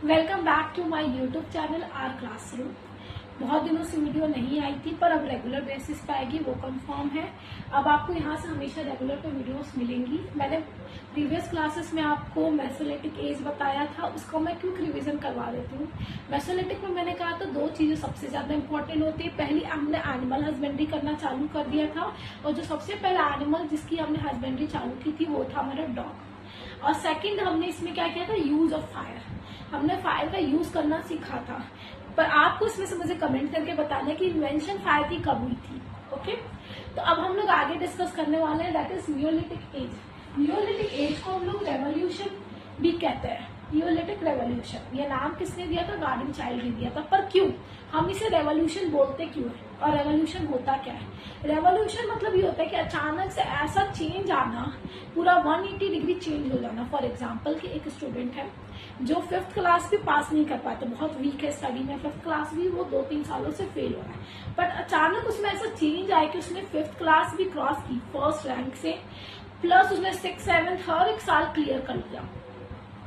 Welcome back to my YouTube channel R classroom. बहुत दिनों से वीडियो नहीं आई थी पर अब रेगुलर बेसिस पे आएगी, वो कंफर्म है। अब आपको यहाँ से हमेशा रेगुलर पे वीडियोस मिलेंगी। मैंने प्रीवियस क्लासेस में आपको मेसोलिटिक एज बताया था, उसको मैं क्विक रिवीजन करवा देती हूँ। मेसोलिटिक में मैंने कहा था दो चीजें सबसे ज्यादा इंपॉर्टेंट होती है। पहली, हमने एनिमल हस्बेंड्री करना चालू कर दिया था और जो सबसे पहला एनिमल जिसकी हमने हस्बेंड्री चालू की थी वो था हमारा डॉग। और सेकेंड, हमने इसमें क्या किया था, यूज ऑफ फायर। हमने फायर का यूज करना सीखा था। पर आपको इसमें से मुझे कमेंट करके बताना है कि इन्वेंशन फायर की कब हुई थी। ओके, तो अब हम लोग आगे डिस्कस करने वाले हैं, that is Neolithic age. Neolithic age को हम लोग रेवोल्यूशन भी कहते हैं। नियोलिथिक रेवोल्यूशन, ये नाम किसने दिया था? गार्डन चाइल्ड ने दिया था। पर क्यों हम इसे रेवोल्यूशन बोलते क्यों है और रेवोल्यूशन होता क्या है? रेवोल्यूशन मतलब ये होता है कि अचानक से ऐसा चेंज आना, पूरा 180 डिग्री चेंज हो जाना। फॉर एग्जाम्पल कि एक स्टूडेंट है जो 5th क्लास भी पास नहीं कर पाते, बहुत वीक है स्टडी में, 5th क्लास भी वो 2-3 सालों से फेल हो रहा है। बट अचानक उसमें ऐसा चेंज आया कि उसने 5th क्लास भी क्रॉस की फर्स्ट रैंक से, प्लस उसने 6th 7th हर एक साल क्लियर कर लिया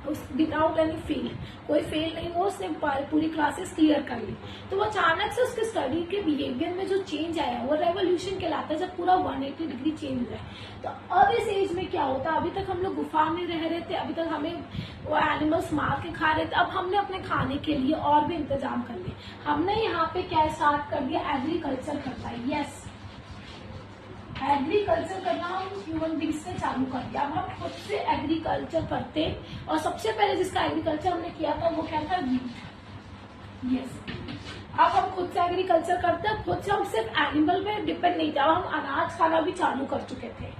विदाउट एनी फेल। कोई फेल नहीं हुआ, उसने पूरी क्लासेस क्लियर कर ली। तो वो अचानक से उसके स्टडी के बिहेवियर में जो चेंज आया वो रेवोल्यूशन कहलाता है, जब पूरा 180 डिग्री चेंज हो जाए। तो अब इस एज में क्या होता है, अभी तक हम लोग गुफा में रह रहे थे, अभी तक हमें वो एनिमल्स मार के खा रहे थे। अब हमने अपने खाने के लिए और भी इंतजाम कर लिए। हमने यहाँ पे क्या स्टार्ट कर दिया, एग्रीकल्चर करना है। यस, एग्रीकल्चर करना हम ह्यूमन बींग्स से चालू कर दिया। अब हम खुद से एग्रीकल्चर करते, और सबसे पहले जिसका एग्रीकल्चर हमने किया था वो क्या था, वीट। यस, अब हम खुद से एग्रीकल्चर करते हैं। खुद से हम सिर्फ एनिमल पे डिपेंड नहीं थे, अब हम अनाज खाना भी चालू कर चुके थे।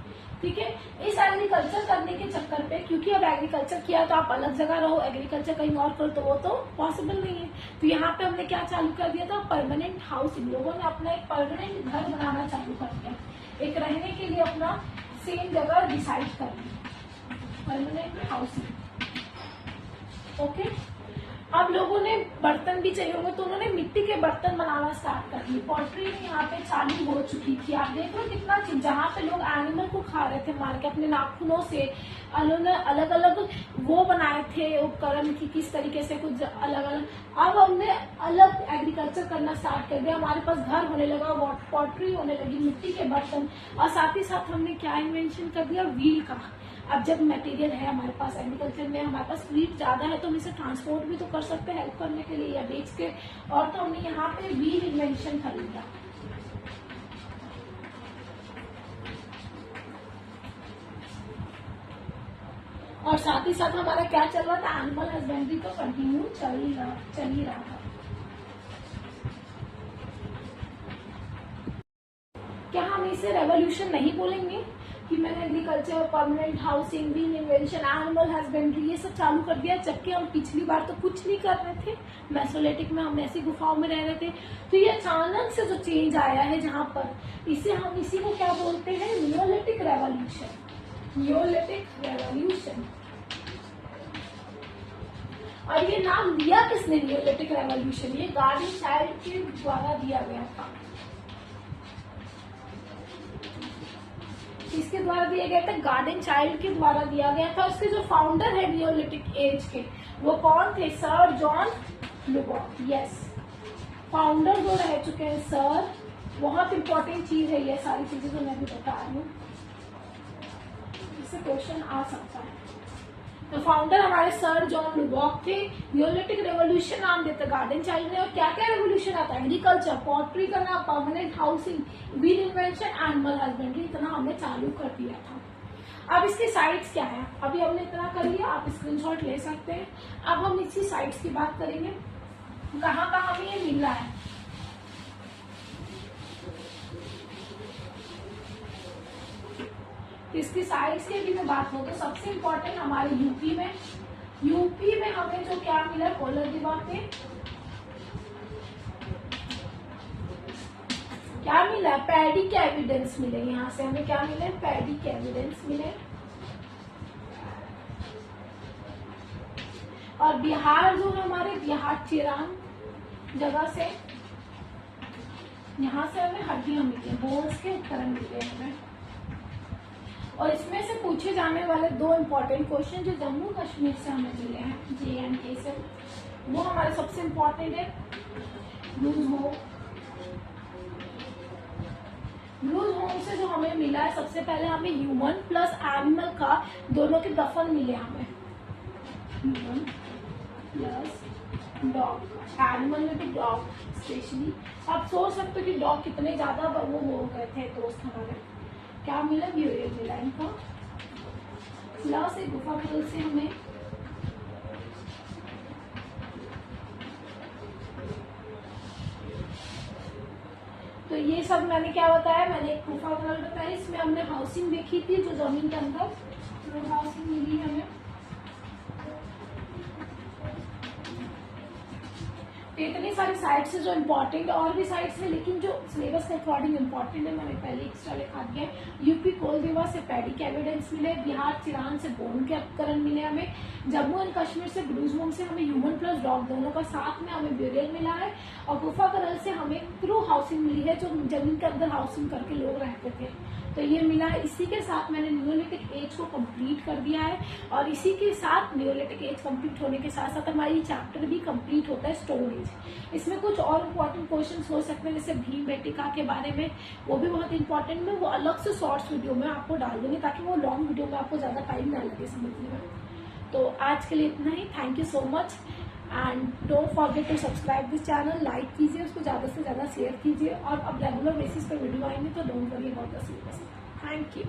ठीक है, इस एग्रीकल्चर करने के चक्कर पे, क्योंकि अब एग्रीकल्चर किया तो आप अलग जगह रहो, एग्रीकल्चर कहीं और करो तो वो तो पॉसिबल नहीं है। तो यहाँ पे हमने क्या चालू कर दिया था, परमानेंट हाउसिंग। लोगों ने अपना एक परमानेंट घर बनाना चालू कर दिया, एक रहने के लिए अपना सेम जगह डिसाइड कर ली, परमानेंट हाउसिंग। ओके, अब लोगों ने बर्तन भी चाहिए होंगे तो उन्होंने मिट्टी के बर्तन बनाना स्टार्ट कर दिए। पॉटरी यहाँ पे चालू हो चुकी थी। आप देख लो कितना चीज, जहाँ पे लोग एनिमल को खा रहे थे मार के अपने नाखूनों से, उन्होंने अलग अलग वो बनाए थे उपकरण की, किस तरीके से कुछ अलग अलग। अब हमने अलग एग्रीकल्चर करना स्टार्ट कर दिया, हमारे पास घर होने लगा, पॉटरी होने लगी, मिट्टी के बर्तन। और साथ ही साथ हमने क्या इन्वेंशन कर दिया, व्हील का। अब जब मटेरियल है हमारे पास, एग्रीकल्चर में हमारे पास व्हीट ज्यादा है तो हम इसे ट्रांसपोर्ट भी तो कर सकते हैं हेल्प करने के लिए या बेच के। और तो हमने यहाँ पे व्हील इन्वेंशन कर लिया। और साथ ही साथ हमारा क्या चल रहा था, एनिमल हस्बेंड्री तो कंटिन्यू चल ही रहा था। क्या हम इसे रेवोल्यूशन नहीं बोलेंगे कि मैंने agriculture, permanent housing, wheel invention, animal husbandry ये सब चालू कर दिया, जबकि हम पिछली बार तो कुछ नहीं कर रहे थे। मेसोलिटिक में हम ऐसी गुफाओं में रह रहे थे। तो ये अचानक से जो चेंज आया है जहां पर, इसी को क्या बोलते हैं, नियोलिथिक रेवोल्यूशन। Neolithic revolution. और ये नाम दिया किसने, नियोलिथिक रेवोल्यूशन? ये गार्डन चाइल्ड के द्वारा दिया गया था। इसके द्वारा दिया गया था, गार्डन चाइल्ड के द्वारा दिया गया था। उसके जो फाउंडर है नियोलिथिक एज के, वो कौन थे, sir John Lubbock. Yes, founder जो रह चुके हैं सर। बहुत इंपॉर्टेंट चीज है ये सारी चीजें जो मैं भी बता रही हूँ, इससे क्वेश्चन आ सकता है। तो फाउंडर हमारे सर जॉन लुबॉक थे। नियोलिथिक रेवोल्यूशन नाम देते गार्डन चाइल्ड ने। और क्या क्या रेवोल्यूशन आता है, एग्रीकल्चर, पॉटरी करना, permanent housing, wheel invention, animal husbandry, इतना हमने चालू कर दिया था। अब इसके साइड्स क्या है, अभी हमने इतना कर लिया, आप स्क्रीनशॉट ले सकते हैं। अब हम इसी साइड्स की बात करेंगे, कहाँ कहाँ हमें ये मिल रहा है। इसकी साइड्स की भी मैं बात करूँ तो सबसे इम्पोर्टेंट हमारे यूपी में हमें जो क्या मिला, कोलर दिमाग के क्या मिला, पैडी के एविडेंस मिले। यहाँ से हमें क्या मिले, पैडी के एविडेंस मिले। और बिहार जो है हमारे, बिहार चिरांग जगह से, यहाँ से हमें हड्डियां मिली, बोन्स के उपकरण मिले हमें। और इसमें से पूछे जाने वाले 2 इम्पोर्टेंट क्वेश्चन जो जम्मू कश्मीर से हमें मिले हैं JNK से, वो हमारे सबसे इम्पोर्टेंट है। ब्लूज होम से जो हमें मिला है, सबसे पहले हमें ह्यूमन प्लस एनिमल का दोनों के दफन मिले हमें, ह्यूमन प्लस डॉग, एनिमल में भी डॉग स्पेशली। आप सोच सकते हो कि डॉग कितने ज्यादा वो हो गए थे दोस्त हमारे। क्या मिला? ब्यूरियल मिला इनका, प्लस एक गुफा खोल से हमें तो ये सब मैंने क्या बताया, मैंने एक गुफा खोल बताया, इसमें हमने हाउसिंग देखी थी जो जमीन के अंदर हाउसिंग मिली हमें। इतनी सारी साइट्स है जो इम्पोर्टेंट, और भी साइट्स है लेकिन जो सिलेबस के अकॉर्डिंग इम्पोर्टेंट है मैंने पहले एक्स्ट्रा लिखा दिया है। यूपी कोलदेवा से पैडी के एविडेंस मिले, बिहार चिरान से बोन के उपकरण मिले हमें, जम्मू एंड कश्मीर से ब्लूज होम से हमें ह्यूमन प्लस डॉग दोनों का साथ में हमें ब्यूरियल मिला है, और गुफा करल से हमें क्रू हाउसिंग मिली है जो जमीन के अंदर हाउसिंग करके लोग रहते थे, तो ये मिला है। इसी के साथ मैंने न्यूलिथिक एज को कंप्लीट कर दिया है, और इसी के साथ न्यूलिथिक एज कंप्लीट होने के साथ साथ हमारी चैप्टर भी कंप्लीट होता है स्टोन एज। इसमें कुछ और इम्पोर्टेंट क्वेश्चंस हो सकते हैं जैसे भीम बेटिका के बारे में, वो भी बहुत इंपॉर्टेंट, मैं वो अलग से शॉर्ट्स वीडियो में आपको डाल दूंगी ताकि वो लॉन्ग वीडियो में आपको ज्यादा टाइम ना लगे समझने में। तो आज के लिए इतना ही, thank you so much, and don't forget to subscribe this channel, like कीजिए उसको, ज़्यादा से ज़्यादा शेयर कीजिए, और अब रेगुलर बेसिस पर वीडियो आएंगे तो don't worry about the syllabus. Thank you.